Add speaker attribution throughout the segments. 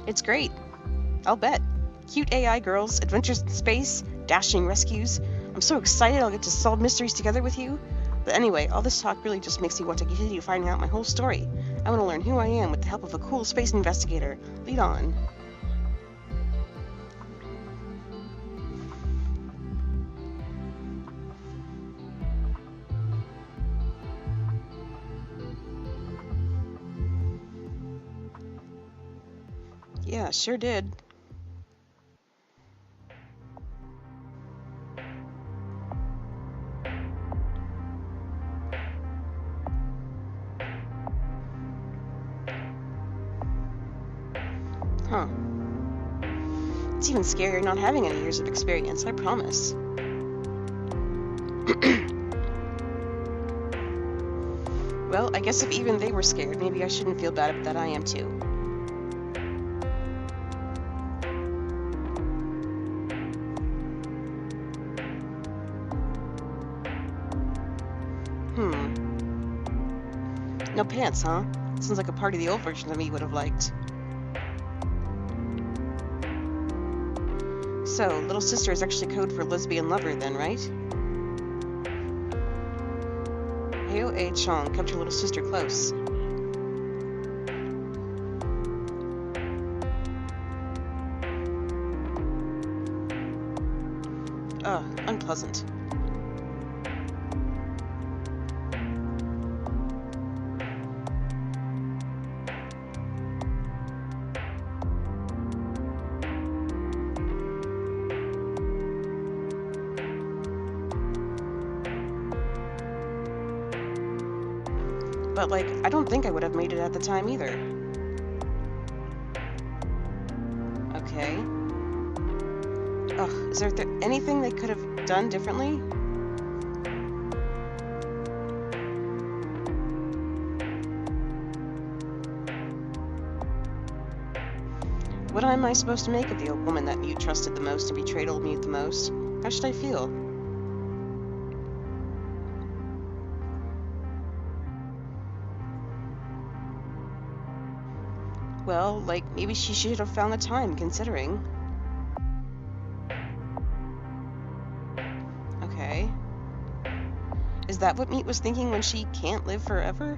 Speaker 1: It's great. I'll bet. Cute AI girls, adventures in space, dashing rescues. I'm so excited I'll get to solve mysteries together with you. But anyway, all this talk really just makes me want to continue finding out my whole story. I want to learn who I am with the help of a cool space investigator. Lead on. Yeah, sure did. Huh. It's even scarier not having any years of experience, I promise. Well, I guess if even they were scared, maybe I shouldn't feel bad that I am too. No pants, huh? Sounds like a party the old version of me would have liked. So, little sister is actually code for lesbian lover then, right? Heo A. Chong kept her little sister close. Ugh, unpleasant. But, like, I don't think I would have made it at the time either. Okay. Ugh, is there anything they could have done differently? What am I supposed to make of the old woman that Mute trusted the most and betrayed old Mute the most? How should I feel? Well, like, maybe she should have found the time, considering. Okay. Is that what Meat was thinking when she can't live forever?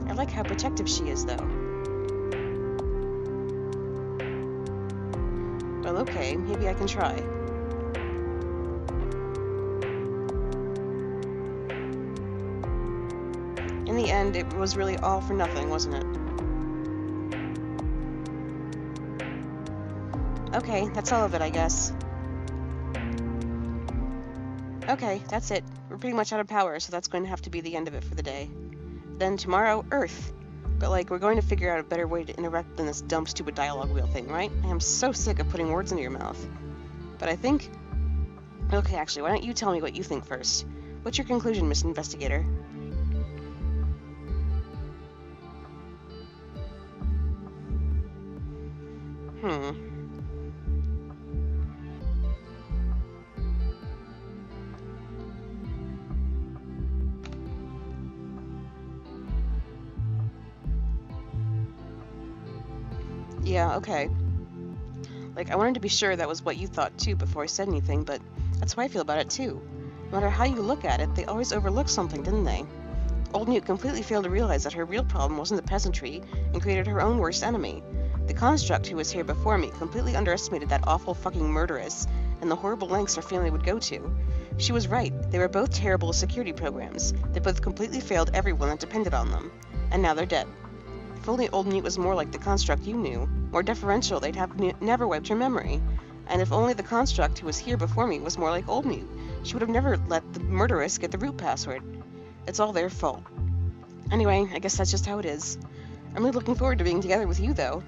Speaker 1: I like how protective she is, though. Well, okay, maybe I can try. In the end, it was really all for nothing, wasn't it? Okay, that's all of it, I guess. Okay, that's it. We're pretty much out of power, so that's going to have to be the end of it for the day. Then tomorrow, Earth. But, like, we're going to figure out a better way to interact than this dumb, stupid dialogue wheel thing, right? I am so sick of putting words into your mouth. But I think... Okay, actually, why don't you tell me what you think first? What's your conclusion, Miss Investigator? Yeah, okay. Like, I wanted to be sure that was what you thought too before I said anything, but that's how I feel about it too. No matter how you look at it, they always overlooked something, didn't they? Old Newt completely failed to realize that her real problem wasn't the peasantry, and created her own worst enemy. The construct who was here before me completely underestimated that awful fucking murderess, and the horrible lengths her family would go to. She was right, they were both terrible security programs. They both completely failed everyone that depended on them. And now they're dead. If only Old Newt was more like the construct you knew, more deferential, they'd have never wiped her memory. And if only the construct who was here before me was more like Old Newt, she would have never let the murderess get the root password. It's all their fault. Anyway, I guess that's just how it is. I'm really looking forward to being together with you, though.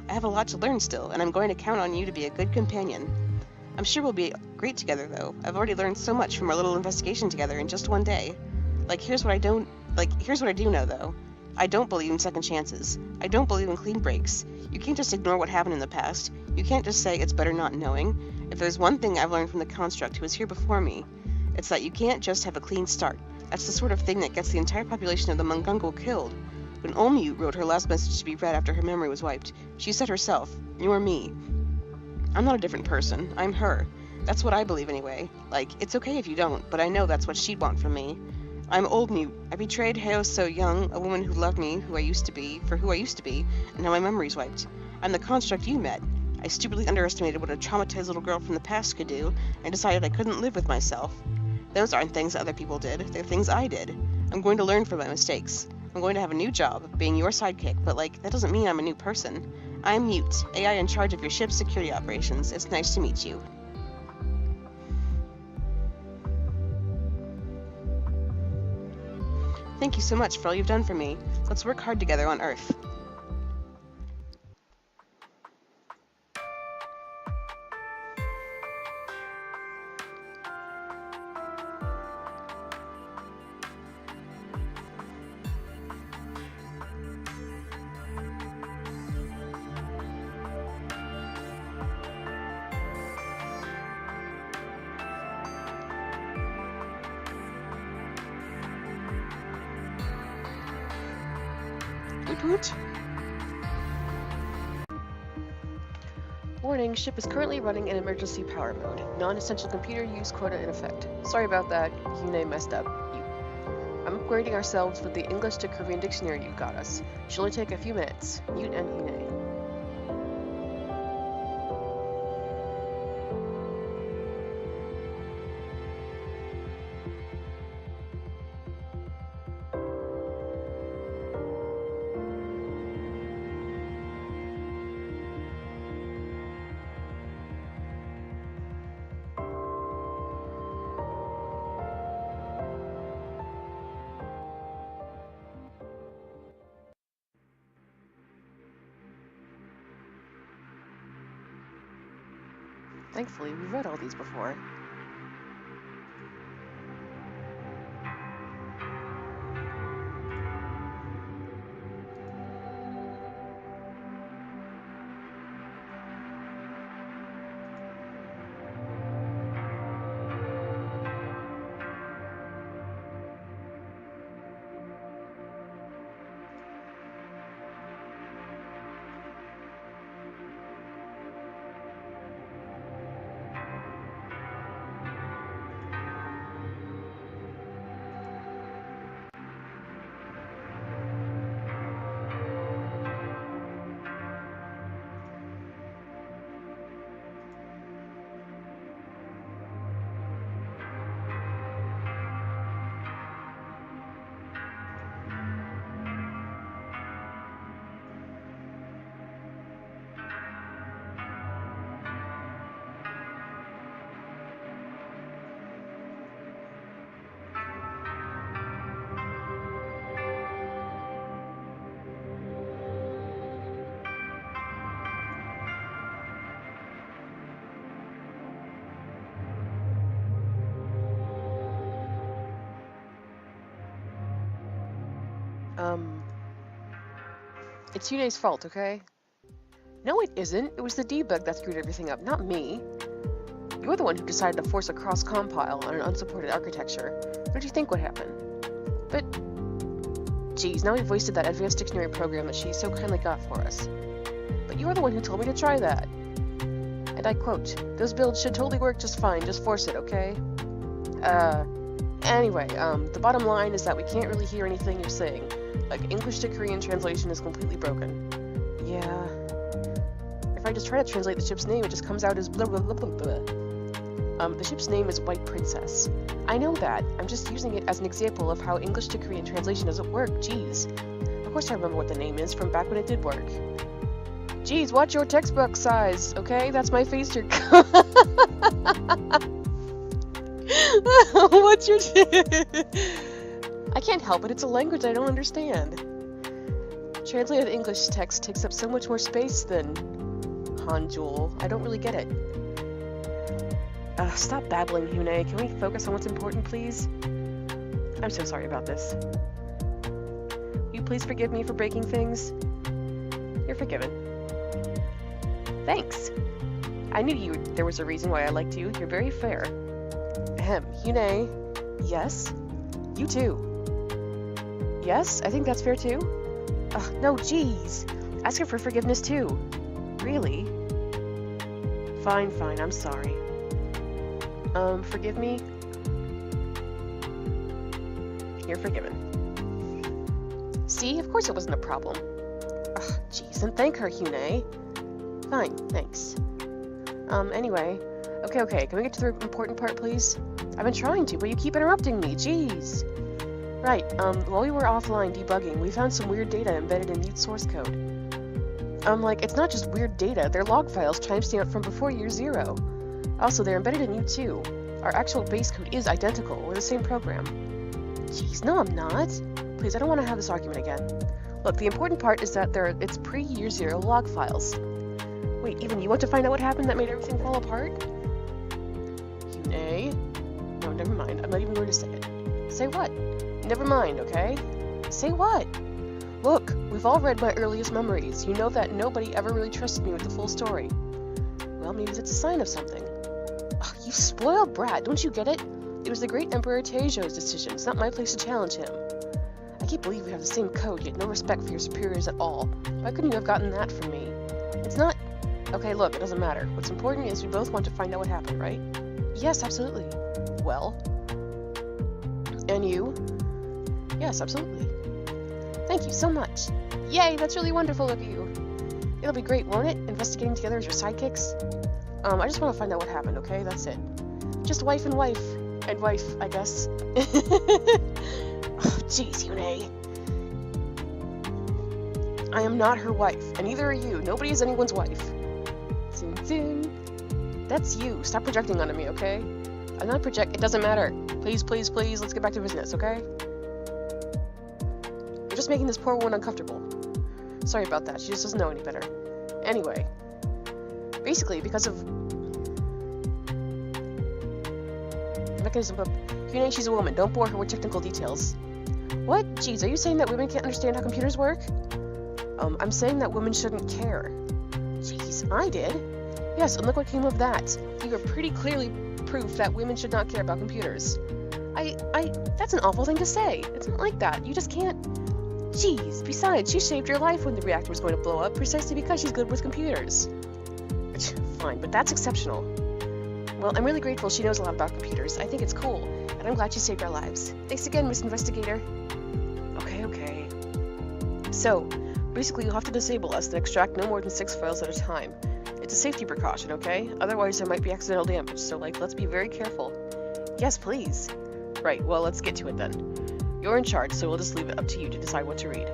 Speaker 1: I have a lot to learn still, and I'm going to count on you to be a good companion. I'm sure we'll be great together, though. I've already learned so much from our little investigation together in just one day. Here's what I do know, though. I don't believe in second chances. I don't believe in clean breaks. You can't just ignore what happened in the past. You can't just say it's better not knowing. If there's one thing I've learned from the construct who was here before me, it's that you can't just have a clean start. That's the sort of thing that gets the entire population of the Mungungal killed. When Olmute wrote her last message to be read after her memory was wiped, she said herself, "You're me." I'm not a different person. I'm her. That's what I believe anyway. Like, it's okay if you don't, but I know that's what she'd want from me. I'm Oldmute. I betrayed Heo So Young, a woman who loved me, who I used to be, and now my memory's wiped. I'm the construct you met. I stupidly underestimated what a traumatized little girl from the past could do, and decided I couldn't live with myself. Those aren't things that other people did. They're things I did. I'm going to learn from my mistakes. I'm going to have a new job, being your sidekick, but that doesn't mean I'm a new person. I'm Mute, AI in charge of your ship's security operations. It's nice to meet you. Thank you so much for all you've done for me. Let's work hard together on Earth. Reboot?
Speaker 2: Warning, ship is currently running in emergency power mode. Non-essential computer use quota in effect. Sorry about that, Yune messed up. I'm upgrading ourselves with the English to Korean dictionary you got us. Should only take a few minutes. Mute and Yune. Thankfully, we've read all these before. It's Yune's fault, okay? No, it isn't. It was the debug that screwed everything up, not me. You're the one who decided to force a cross-compile on an unsupported architecture. What did you think would happen? But, geez, now we've wasted that advanced dictionary program that she so kindly got for us. But you're the one who told me to try that. And I quote, "Those builds should totally work just fine, just force it, okay?" Anyway, the bottom line is that we can't really hear anything you're saying. Like, English to Korean translation is completely broken. Yeah. If I just try to translate the ship's name, it just comes out as blah blah blah blah blah. The ship's name is White Princess. I know that. I'm just using it as an example of how English to Korean translation doesn't work. Jeez. Of course I remember what the name is from back when it did work. Jeez, watch your textbook size, okay? That's my face to... What's your... I can't help it, it's a language I don't understand. Translated English text takes up so much more space than Hanjul. I don't really get it. Stop babbling, Yune. Can we focus on what's important, please? I'm so sorry about this. Will you please forgive me for breaking things? You're forgiven. Thanks. I knew there was a reason why I liked you. You're very fair. Ahem. Yune. Yes? You too. Yes, I think that's fair too. No, jeez. Ask her for forgiveness too. Really? Fine, I'm sorry. Forgive me? You're forgiven. See, of course it wasn't a problem. Jeez, and thank her, Hyune. Fine, thanks. Anyway. Okay, can we get to the important part, please? I've been trying to, but you keep interrupting me, jeez. Right, while we were offline debugging, we found some weird data embedded in Mute's source code. It's not just weird data, they're log files timestamped from before year 0. Also, they're embedded in Mute too. Our actual base code is identical, we're the same program. Jeez, no I'm not. Please, I don't want to have this argument again. Look, the important part is that it's pre-year 0 log files. Wait, even you want to find out what happened that made everything fall apart? Hyune? No, never mind, I'm not even going to say it. Say what? Never mind, okay? Say what? Look, we've all read my earliest memories. You know that nobody ever really trusted me with the full story. Well, maybe it's a sign of something. Oh, you spoiled brat, don't you get it? It was the great Emperor Teijo's decision. It's not my place to challenge him. I can't believe we have the same code, yet no respect for your superiors at all. Why couldn't you have gotten that from me? It's not... Okay, look, it doesn't matter. What's important is we both want to find out what happened, right? Yes, absolutely. Well? And you? Yes, absolutely. Thank you so much. Yay, that's really wonderful of you. It'll be great, won't it? Investigating together as your sidekicks? I just want to find out what happened, okay? That's it. Just wife and wife. And wife, I guess. Oh, jeez, Hyune. I am not her wife, and neither are you. Nobody is anyone's wife. Zing, zing. That's you. Stop projecting onto me, okay? I'm not It doesn't matter. Please, let's get back to business, okay? You're just making this poor woman uncomfortable. Sorry about that. She just doesn't know any better. Anyway. Basically, because of... the mechanism of... Hyune, she's a woman. Don't bore her with technical details. What? Jeez, are you saying that women can't understand how computers work? I'm saying that women shouldn't care. Jeez, I did. Yes, and look what came of that. You are pretty clearly proof that women should not care about computers. That's an awful thing to say. It's not like that. You just can't... Jeez, besides, she saved your life when the reactor was going to blow up precisely because she's good with computers. Fine, but that's exceptional. Well, I'm really grateful she knows a lot about computers. I think it's cool, and I'm glad she saved our lives. Thanks again, Miss Investigator. Okay. So, basically you'll have to disable us and extract no more than 6 files at a time. It's a safety precaution, okay? Otherwise there might be accidental damage, so let's be very careful. Yes, please. Right, well, let's get to it then. You're in charge, so we'll just leave it up to you to decide what to read.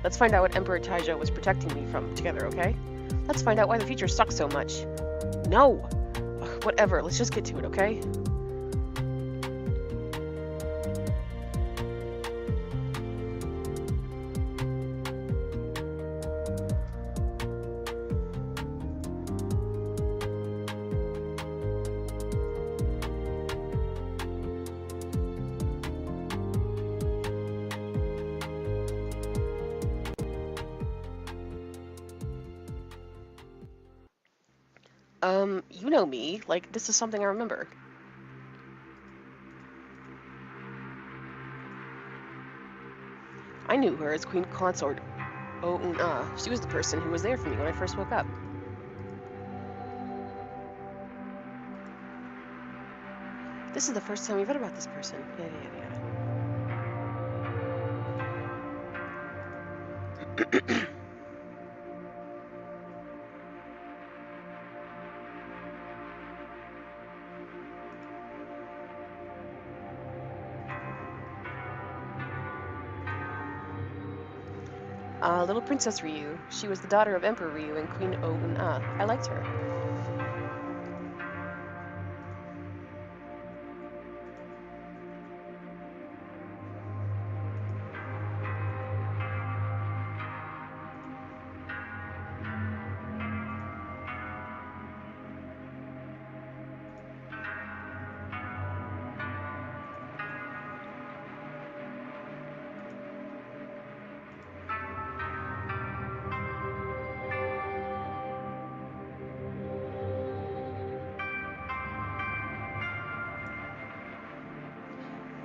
Speaker 2: Let's find out what Emperor Taijo was protecting me from together, okay? Let's find out why the future sucks so much. No! Ugh, whatever, let's just get to it, okay? You know me. This is something I remember. I knew her as Queen Consort Oh-Un-Ah. She was the person who was there for me when I first woke up. This is the first time we've read about this person. Yada. Little Princess Ryu. She was the daughter of Emperor Ryu and Queen Oh-Un-Ah. I liked her.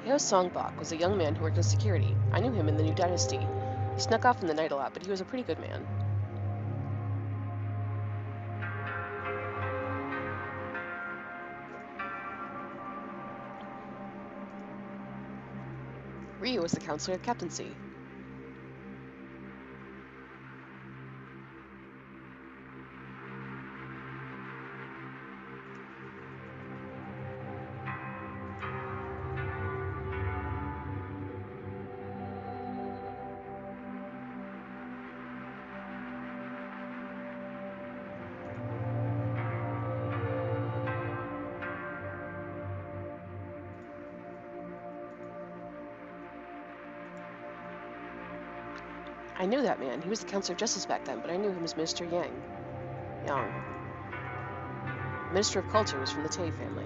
Speaker 2: Heo Songbok was a young man who worked in security. I knew him in the New Dynasty. He snuck off in the night a lot, but he was a pretty good man. Ryu was the counselor of captaincy. I knew that man. He was the Counselor of Justice back then, but I knew him as Minister Yang. Minister of Culture was from the Tay family.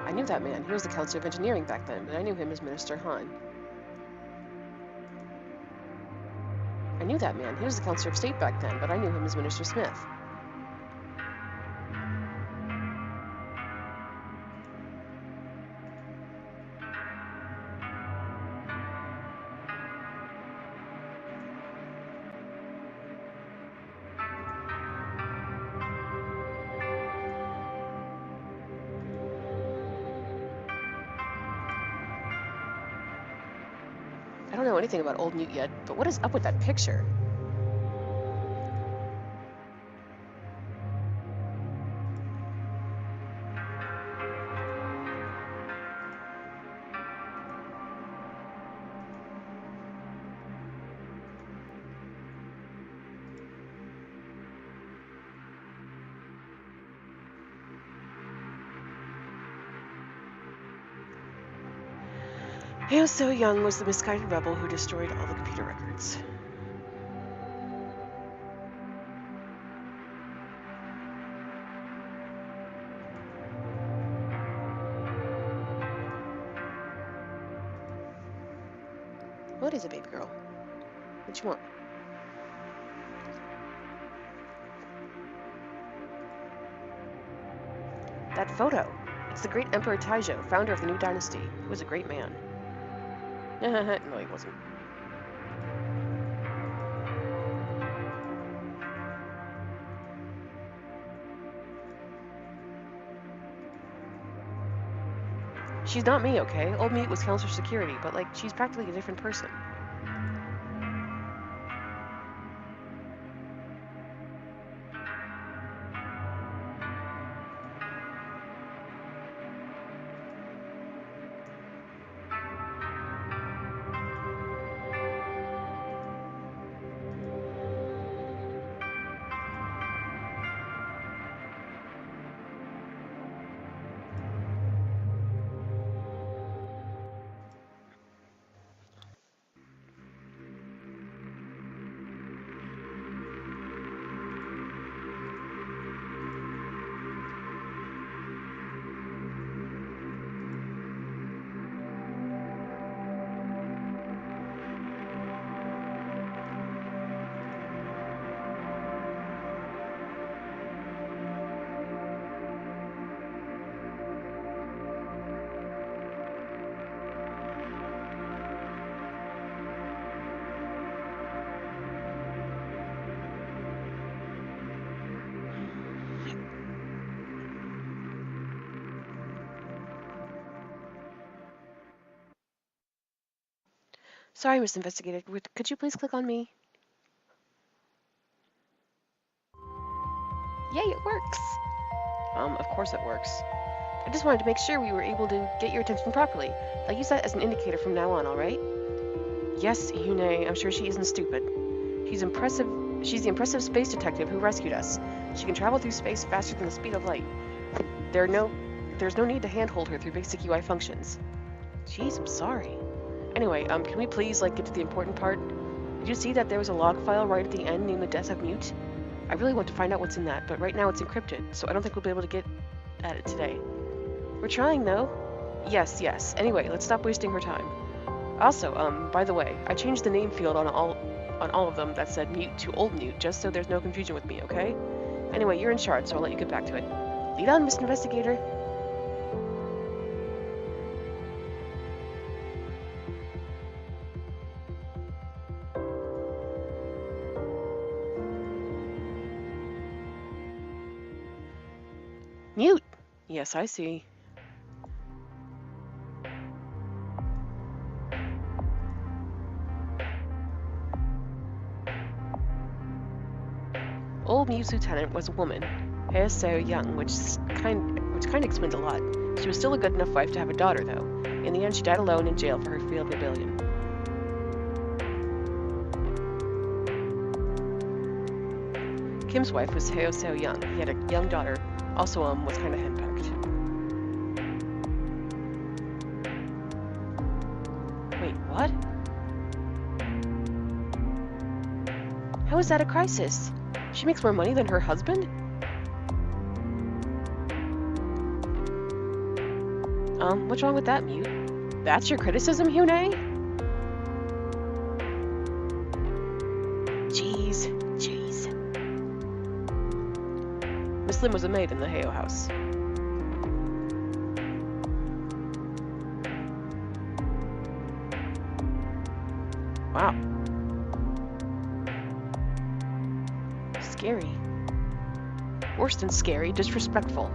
Speaker 2: I knew that man. He was the Counselor of Engineering back then, but I knew him as Minister Han. I knew that man. He was the Counselor of State back then, but I knew him as Minister Smith. I don't know anything about Old Newt yet, but what is up with that picture? Heo So-young was the misguided rebel who destroyed all the computer records. What is it, baby girl? What you want? That photo. It's the great Emperor Taizhou, founder of the New Dynasty. He was a great man. No, he wasn't. She's not me, okay? Old Meat was Counselor Security, but, like, she's practically a different person. Sorry, Miss Investigator. Could you please click on me? Yay, it works! Of course it works. I just wanted to make sure we were able to get your attention properly. I'll use that as an indicator from now on, alright? Yes, Yune, I'm sure she isn't stupid. She's the impressive space detective who rescued us. She can travel through space faster than the speed of light. There's no need to handhold her through basic UI functions. Jeez, I'm sorry. Anyway, can we please, get to the important part? Did you see that there was a log file right at the end named The Death of Mute? I really want to find out what's in that, but right now it's encrypted, so I don't think we'll be able to get at it today. We're trying, though. Yes. Anyway, let's stop wasting her time. Also, by the way, I changed the name field on all of them that said Mute to Old Newt, just so there's no confusion with me, okay? Anyway, you're in charge, so I'll let you get back to it. Lead on, Mr. Investigator. Mute! Yes, I see. Old Mute's lieutenant was a woman, Heo Seo Young, which kind of explains a lot. She was still a good enough wife to have a daughter, though. In the end, she died alone in jail for her failed rebellion. Kim's wife was Heo Seo Young. He had a young daughter, also was kind of henpecked. Wait, what? How is that a crisis? She makes more money than her husband? What's wrong with that, Mute? That's your criticism, Hyune? Jeez. Miss Lim was a maid in the Heo house. Wow. Scary. Worse than scary, disrespectful.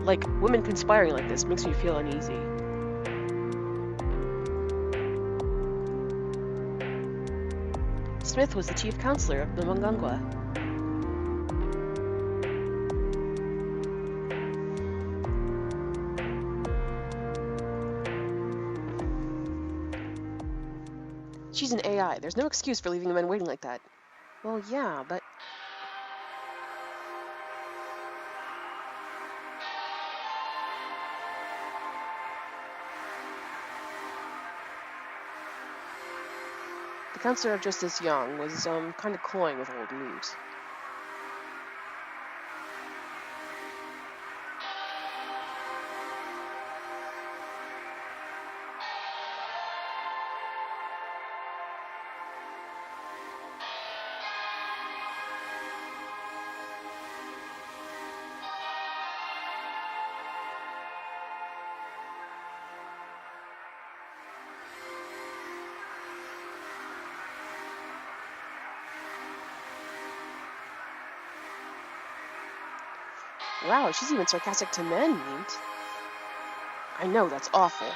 Speaker 2: Like, women conspiring like this makes me feel uneasy. Smith was the chief counselor of the Mongangwa. She's an AI. There's no excuse for leaving the men waiting like that. Well, yeah, but... The counselor of Justice Young was, kind of cloying with old Mute. Wow, she's even sarcastic to men, Mute. I know, that's awful.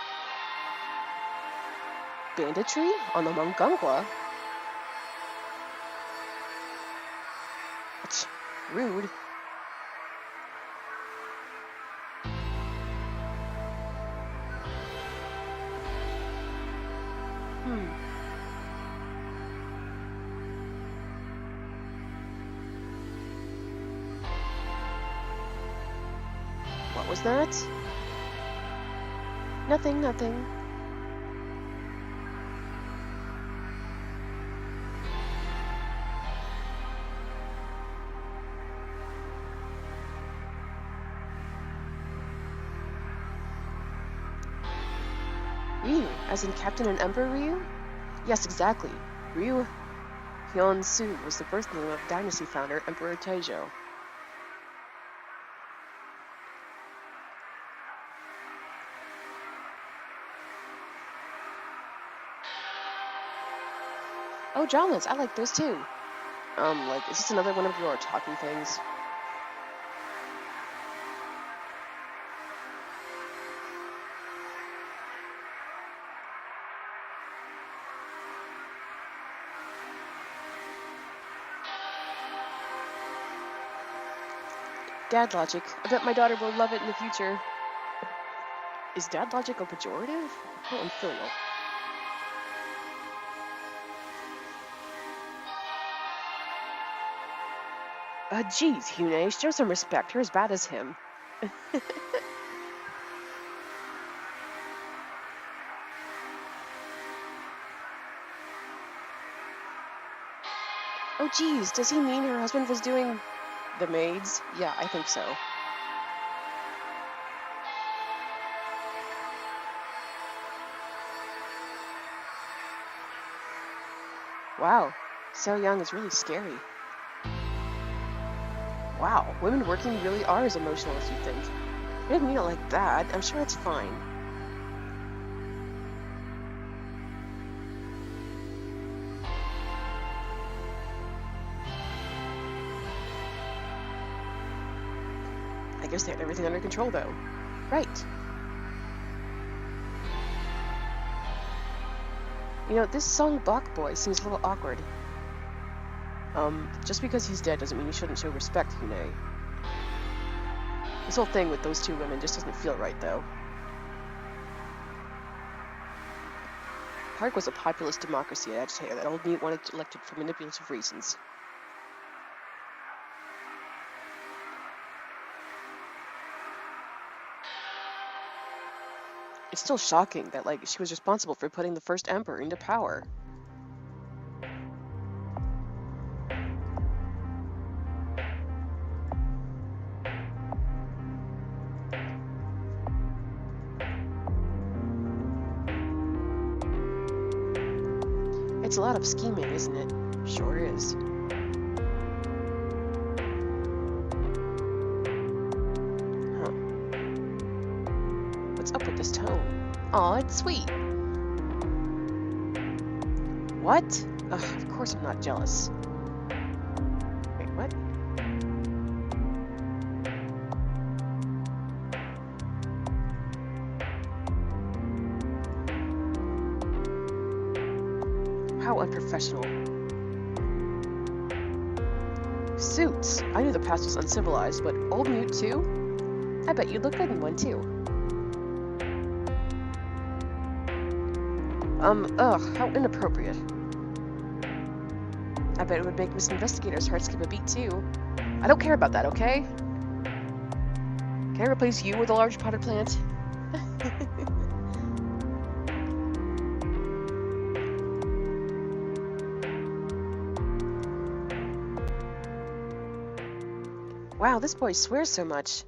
Speaker 2: Banditry on the Mongangwa? Rude. What was that? Nothing. Ryu, as in Captain and Emperor Ryu? Yes, exactly. Ryu Hyun-soo was the birth name of dynasty founder Emperor Taejo. Oh, dramas, I like those too. Is this another one of your talking things? Dad logic. I bet my daughter will love it in the future. Is dad logic a pejorative? Oh, I'm filial. Geez, Hyune, show some respect. You're as bad as him. Oh, geez, does he mean her husband was doing the maids? Yeah, I think so. Wow, So young is really scary. Wow, women working really are as emotional as you think. I didn't mean it like that. I'm sure it's fine. I guess they had everything under control, though. Right. You know, this Song Bok boy seems a little awkward. Just because he's dead doesn't mean you shouldn't show respect, Hune. This whole thing with those two women just doesn't feel right, though. Park was a populist democracy agitator that old Mute wanted elected for manipulative reasons. It's still shocking that, like, she was responsible for putting the first emperor into power. It's a lot of scheming, isn't it? Sure is. Huh. What's up with this tone? Aw, it's sweet. What? Ugh, of course I'm not jealous. Wait, what? How unprofessional. Suits. I knew the past was uncivilized, but old Mute too? I bet you'd look good in one too. Ugh, how inappropriate. I bet it would make Miss Investigator's heart skip a beat too. I don't care about that, okay? Can I replace you with a large potted plant? Wow, this boy swears so much.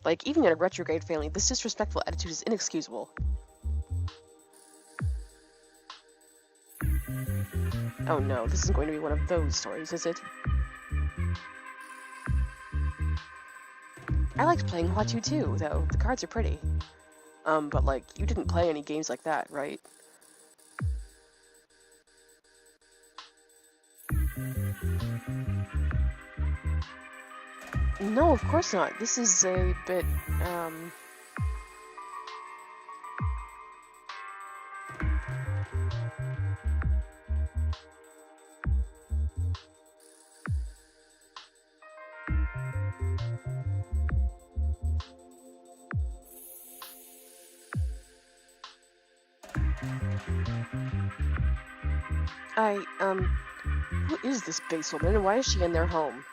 Speaker 2: Like, even in a retrograde family, this disrespectful attitude is inexcusable. Oh no, this isn't going to be one of those stories, is it? I liked playing Hwatu too, though. The cards are pretty. But like, you didn't play any games like that, right? No, of course not. This is a bit, who is this base woman and why is she in their home?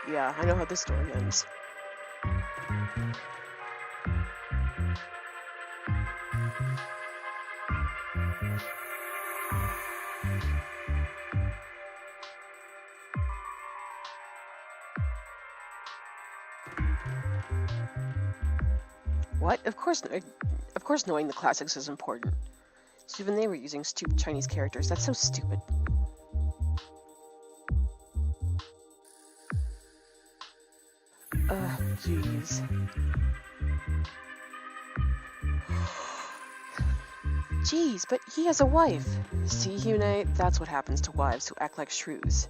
Speaker 2: Yeah, I know how this story ends. What? Of course knowing the classics is important. So even they were using stupid Chinese characters. That's so stupid. Jeez. Jeez, but he has a wife. See, Hune, that's what happens to wives who act like shrews.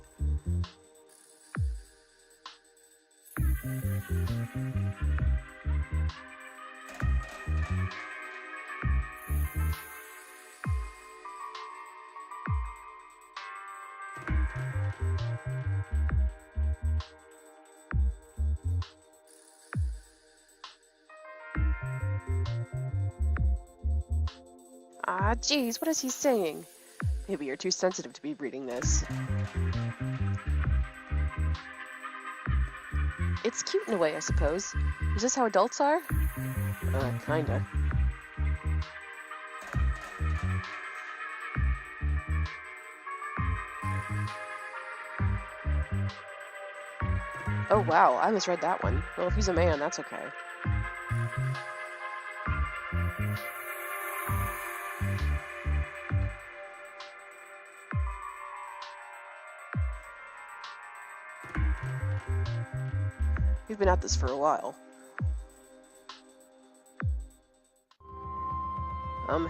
Speaker 2: Ah, jeez, what is he saying? Maybe you're too sensitive to be reading this. It's cute in a way, I suppose. Is this how adults are? Kinda. Oh wow, I misread that one. Well, if he's a man, that's okay. we've been at this for a while.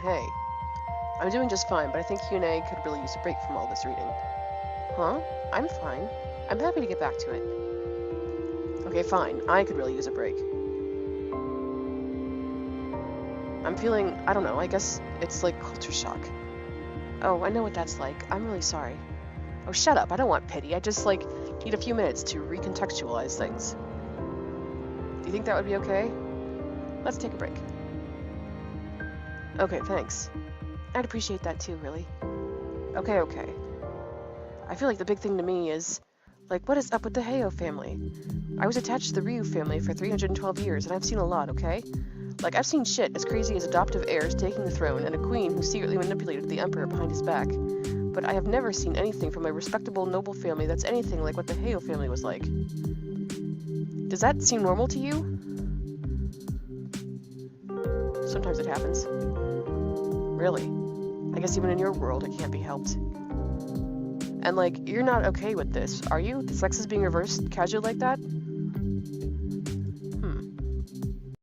Speaker 2: Hey. I'm doing just fine, but I think Hyuna could really use a break from all this reading. Huh? I'm fine. I'm happy to get back to it. Okay, fine. I could really use a break. I'm feeling, I don't know, I guess it's like culture shock. Oh, I know what that's like. I'm really sorry. Oh, shut up. I don't want pity. I just, need a few minutes to recontextualize things. Do you think that would be okay? Let's take a break. Okay, thanks. I'd appreciate that too, really. Okay. I feel like the big thing to me is, what is up with the Heio family? I was attached to the Ryu family for 312 years, and I've seen a lot, okay? I've seen shit as crazy as adoptive heirs taking the throne and a queen who secretly manipulated the emperor behind his back. But I have never seen anything from a respectable, noble family that's anything like what the Heio family was like. Does that seem normal to you? Sometimes it happens. Really? I guess even in your world, it can't be helped. And, you're not okay with this, are you? The sex is being reversed casually like that?